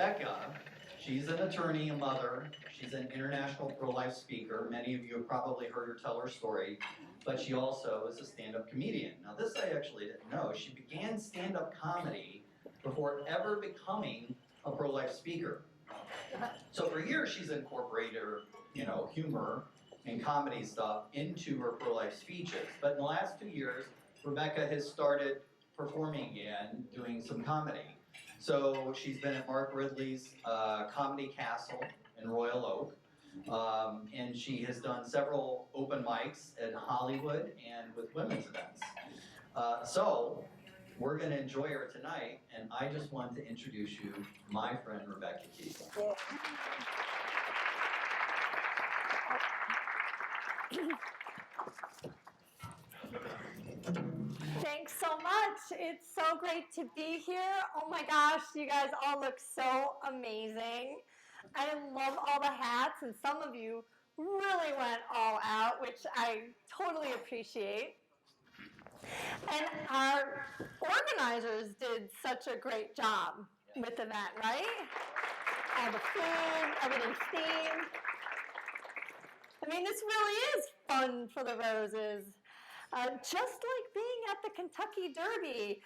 Rebecca, she's an attorney, a mother. She's an international pro-life speaker. Many of you have probably heard her tell her story, but she also is a stand-up comedian. Now this I actually didn't know. She began stand-up comedy before ever becoming a pro-life speaker. So for years she's incorporated her, humor and comedy stuff into her pro-life speeches. But in the last 2 years, Rebecca has started performing again, doing some comedy. So she's been at Mark Ridley's Comedy Castle in Royal Oak. And she has done several open mics in Hollywood and with women's events. So we're going to enjoy her tonight, and I just want to introduce you my friend Rebecca Kiessling. Thanks so much. It's so great to be here. Oh my gosh, you guys all look so amazing. I love all the hats, and some of you really went all out, which I totally appreciate. And our organizers did such a great job with the event, right? All the food, everything's themed. I mean, this really is fun for the roses. Just like being at the Kentucky Derby,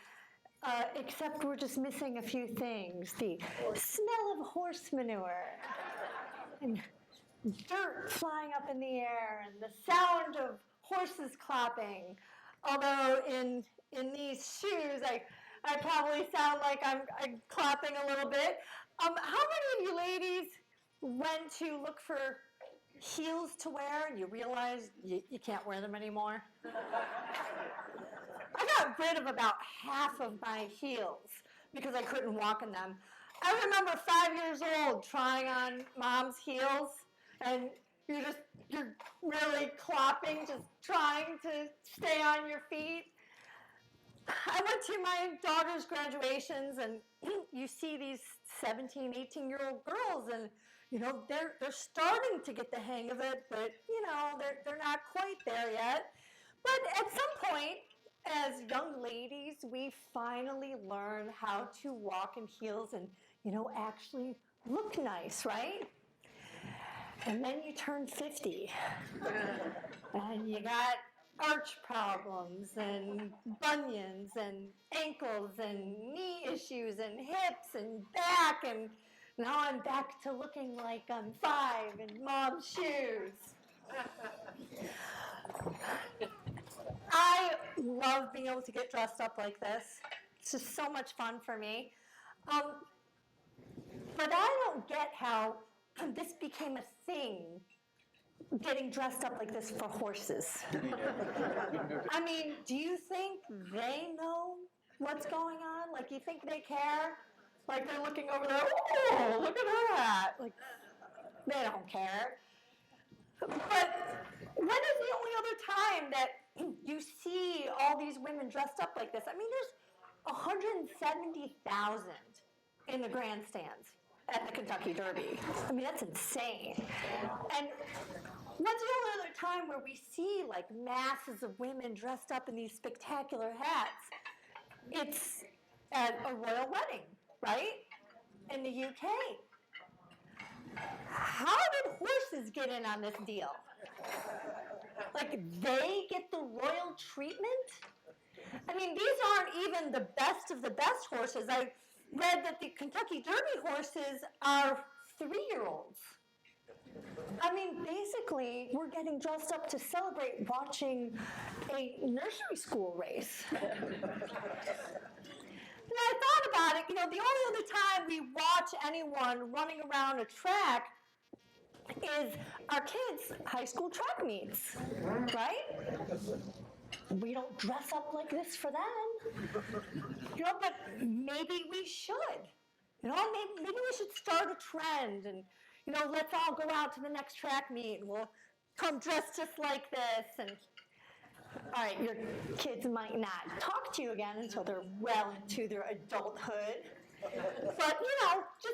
except we're just missing a few things. The smell of horse manure, and dirt flying up in the air, and the sound of horses clapping. Although in these shoes, I probably sound like I'm clapping a little bit. How many of you ladies went to look for heels to wear and you realized you can't wear them anymore? I got rid of about half of my heels because I couldn't walk in them. I remember 5 years old trying on mom's heels, and you're really clapping, just trying to stay on your feet. I went to my daughter's graduations, and you see these 17, 18-year-old girls, and they're starting to get the hang of it, but they're not quite there yet. But at some point, as young ladies, we finally learn how to walk in heels and actually look nice, right? And then you turn 50, and you got arch problems and bunions and ankles and knee issues and hips and back, and now I'm back to looking like I'm 5 in mom's shoes. I love being able to get dressed up like this. It's just so much fun for me. But I don't get how this became a thing, getting dressed up like this for horses. I mean, do you think they know what's going on? Like, you think they care? Like, they're looking over there, oh, look at her hat. Like, they don't care. But when is the only other time that you see all these women dressed up like this? I mean, there's 170,000 in the grandstands at the Kentucky Derby. I mean, that's insane. And when's the only other time where we see like masses of women dressed up in these spectacular hats? It's at a royal wedding, right? In the UK. How did horses get in on this deal? Like, they get the royal treatment? I mean, these aren't even the best of the best horses. I read that the Kentucky Derby horses are 3-year-olds. I mean, basically, we're getting dressed up to celebrate watching a nursery school race. And I thought about it, the only other time we watch anyone running around a track is our kids' high school track meets, right? We don't dress up like this for them. But maybe we should. Maybe we should start a trend and, let's all go out to the next track meet and we'll come dressed just like this. And all right, your kids might not talk to you again until they're well into their adulthood. But, just